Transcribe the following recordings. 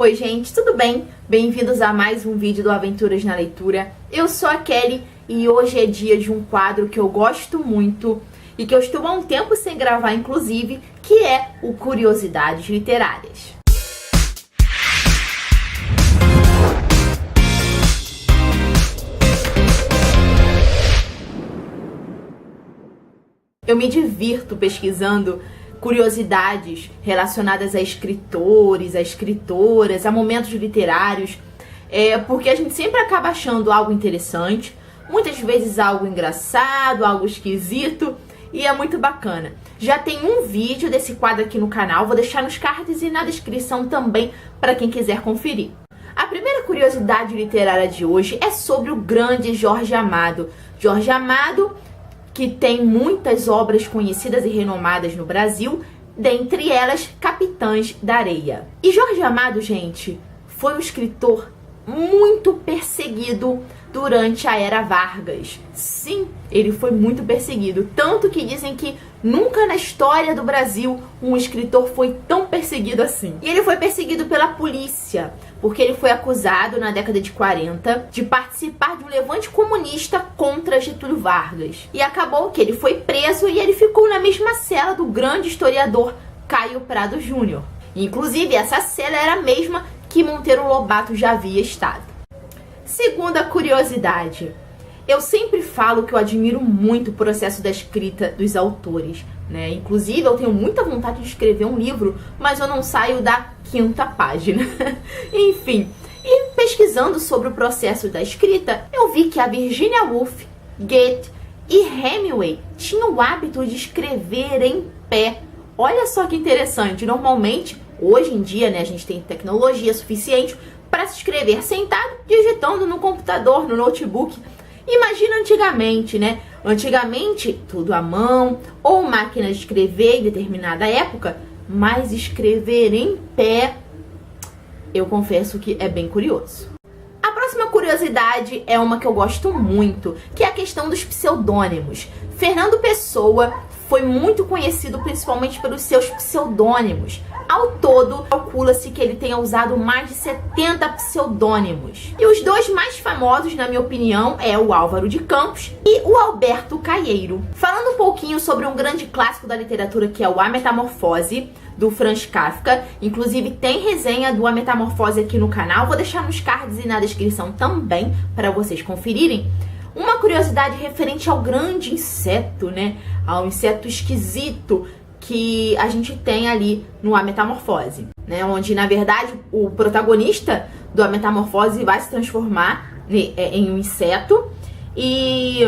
Oi gente, tudo bem? Bem-vindos a mais um vídeo do Aventuras na Leitura. Eu sou a Kelly e hoje é dia de um quadro que eu gosto muito e que eu estou há um tempo sem gravar, inclusive, que é o Curiosidades Literárias. Eu me divirto pesquisando curiosidades relacionadas a escritores, a escritoras, a momentos literários, porque a gente sempre acaba achando algo interessante, muitas vezes algo engraçado, algo esquisito, e é muito bacana. Já tem um vídeo desse quadro aqui no canal, vou deixar nos cards e na descrição também para quem quiser conferir. A primeira curiosidade literária de hoje é sobre o grande Jorge Amado. Jorge Amado, que tem muitas obras conhecidas e renomadas no Brasil, dentre elas Capitães da Areia. E Jorge Amado, gente, foi um escritor muito perseguido durante a Era Vargas. Sim, ele foi muito perseguido, tanto que dizem que nunca na história do Brasil um escritor foi tão perseguido assim. E ele foi perseguido pela polícia, porque ele foi acusado na década de 40 de participar de um levante comunista contra Getúlio Vargas. E acabou que ele foi preso e ele ficou na mesma cela do grande historiador Caio Prado Júnior. Inclusive, essa cela era a mesma que Monteiro Lobato já havia estado. Segunda curiosidade. Eu sempre falo que eu admiro muito o processo da escrita dos autores, né? Inclusive, eu tenho muita vontade de escrever um livro, mas eu não saio da 5ª página. Enfim, e pesquisando sobre o processo da escrita, eu vi que a Virginia Woolf, Goethe e Hemingway tinham o hábito de escrever em pé. Olha só que interessante. Normalmente, hoje em dia, né, a gente tem tecnologia suficiente para se escrever sentado, digitando no computador, no notebook. Imagina antigamente, né? Antigamente, tudo à mão, ou máquina de escrever em determinada época, mas escrever em pé, eu confesso que é bem curioso. A próxima curiosidade é uma que eu gosto muito, que é a questão dos pseudônimos. Fernando Pessoa foi muito conhecido principalmente pelos seus pseudônimos. Ao todo, calcula-se que ele tenha usado mais de 70 pseudônimos. E os dois mais famosos, na minha opinião, é o Álvaro de Campos e o Alberto Caeiro. Falando um pouquinho sobre um grande clássico da literatura, que é o A Metamorfose, do Franz Kafka. Inclusive, tem resenha do A Metamorfose aqui no canal. Vou deixar nos cards e na descrição também, para vocês conferirem. Uma curiosidade referente ao grande inseto, né? Ao inseto esquisito que a gente tem ali no A Metamorfose, né? Onde, na verdade, o protagonista do A Metamorfose vai se transformar em um inseto. E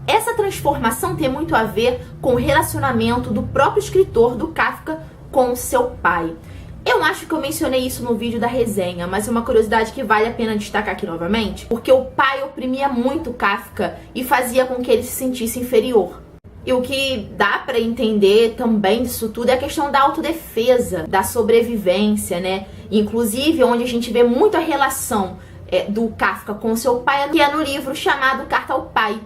essa transformação tem muito a ver com o relacionamento do próprio escritor, do Kafka, com seu pai. Eu acho que eu mencionei isso no vídeo da resenha, mas é uma curiosidade que vale a pena destacar aqui novamente, porque o pai oprimia muito Kafka e fazia com que ele se sentisse inferior. E o que dá pra entender também disso tudo é a questão da autodefesa, da sobrevivência, né? Inclusive, onde a gente vê muito a relação do Kafka com seu pai, que é no livro chamado Carta ao Pai,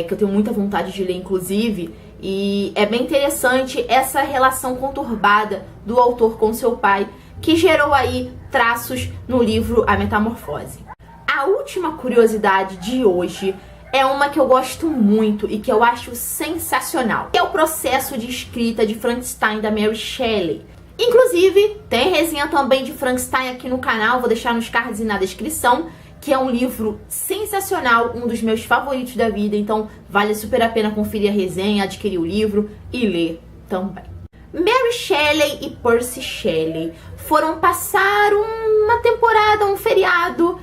que eu tenho muita vontade de ler, inclusive. E é bem interessante essa relação conturbada do autor com seu pai, que gerou aí traços no livro A Metamorfose. A última curiosidade de hoje é uma que eu gosto muito e que eu acho sensacional, que é o processo de escrita de Frankenstein, da Mary Shelley. Inclusive, tem resenha também de Frankenstein aqui no canal, vou deixar nos cards e na descrição, que é um livro sensacional, um dos meus favoritos da vida, então vale super a pena conferir a resenha, adquirir o livro e ler também. Mary Shelley e Percy Shelley foram passar uma temporada, um feriado,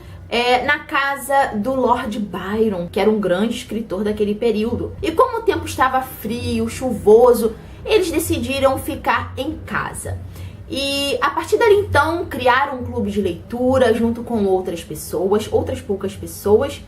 na casa do Lord Byron, que era um grande escritor daquele período. E como o tempo estava frio, chuvoso, eles decidiram ficar em casa. E a partir dali então criaram um clube de leitura junto com outras pessoas, outras poucas pessoas.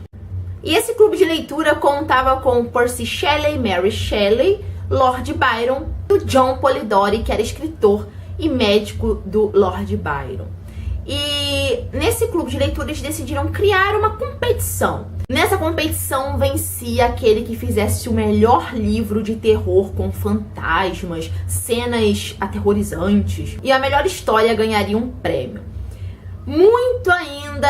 E esse clube de leitura contava com Percy Shelley, Mary Shelley, Lord Byron e o John Polidori, que era escritor e médico do Lord Byron. E nesse clube de leitura eles decidiram criar uma competição. Nessa competição vencia aquele que fizesse o melhor livro de terror com fantasmas, cenas aterrorizantes, e a melhor história ganharia um prêmio. Muito ainda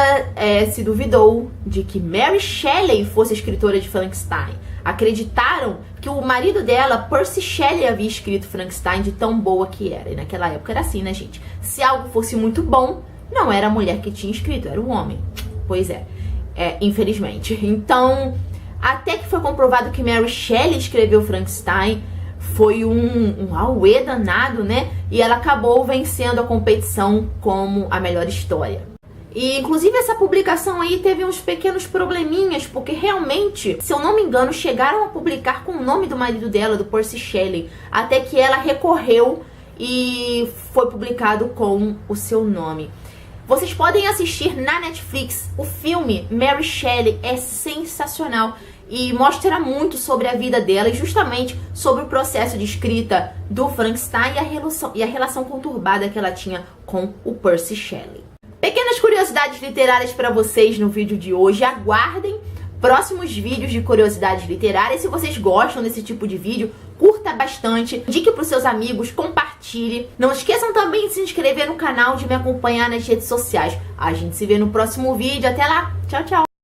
se duvidou de que Mary Shelley fosse a escritora de Frankenstein. Acreditaram que o marido dela, Percy Shelley, havia escrito Frankenstein de tão boa que era. E naquela época era assim, né, gente? Se algo fosse muito bom, não era a mulher que tinha escrito, era o homem. Pois infelizmente. Então, até que foi comprovado que Mary Shelley escreveu Frankenstein, foi um auê danado, né? E ela acabou vencendo a competição como a melhor história. E, inclusive, essa publicação aí teve uns pequenos probleminhas, porque realmente, se eu não me engano, chegaram a publicar com o nome do marido dela, do Percy Shelley, até que ela recorreu e foi publicado com o seu nome. Vocês podem assistir na Netflix o filme Mary Shelley, é sensacional e mostra muito sobre a vida dela e justamente sobre o processo de escrita do Frankenstein e a relação conturbada que ela tinha com o Percy Shelley. Pequenas curiosidades literárias para vocês no vídeo de hoje. Aguardem próximos vídeos de curiosidades literárias. Se vocês gostam desse tipo de vídeo, curta bastante, indique para os seus amigos, compartilhe. Não esqueçam também de se inscrever no canal, de me acompanhar nas redes sociais. A gente se vê no próximo vídeo. Até lá. Tchau, tchau.